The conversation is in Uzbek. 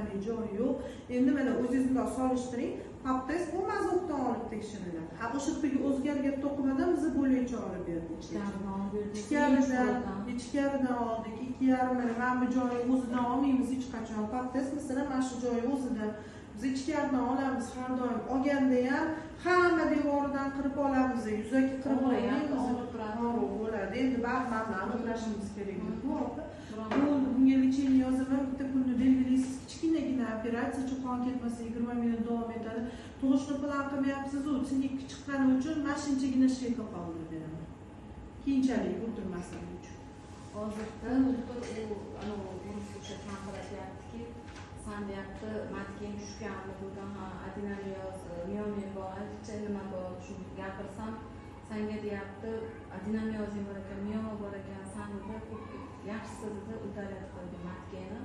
samarali joyi yo'q. Endi mana o'zingiz bilan solishtiring. Pap test bu mazotdan olib tekshiriladi. Ha, o'sha yerga o'zgargan to'qimadan biz bo'yicha olib berdik. Ichkaridan oldik. 2,5 mana bu joyni o'zidan olmaymiz hech qachon. Pap test masalan mana shu joyi o'zidan biz ichkaridan olamiz har doim. Olganda ham hamma devoridan qirib olamiz, yuzaki qirib olmaymiz. To'g'ri bo'ladi. Endi baribir aniqlashimiz kerak. Bo'ldi, bunga lecheniya yozaman, bitta kunni belgilaysiz. Kichkinagina operatsiya, qon ketmasa 20 minut davom etadi. Tug'ishni plan qilmayapsiz-ku, sinik chiqqani uchun mana shunchagina sheyka qoldirib beraman. Keyinchalik o'tirmasin uchun. Hozirda doktor o'sha tanqilyaptiki, san deyapti, matken tushganmi, bundan adenoviroz, miomiy bor, nima bor, shuni gapirsam, sanga deyapti, adenoviroz bor ekan, miomi bor ekan, sanida yaxshisi dedi, udalyapti matkenni.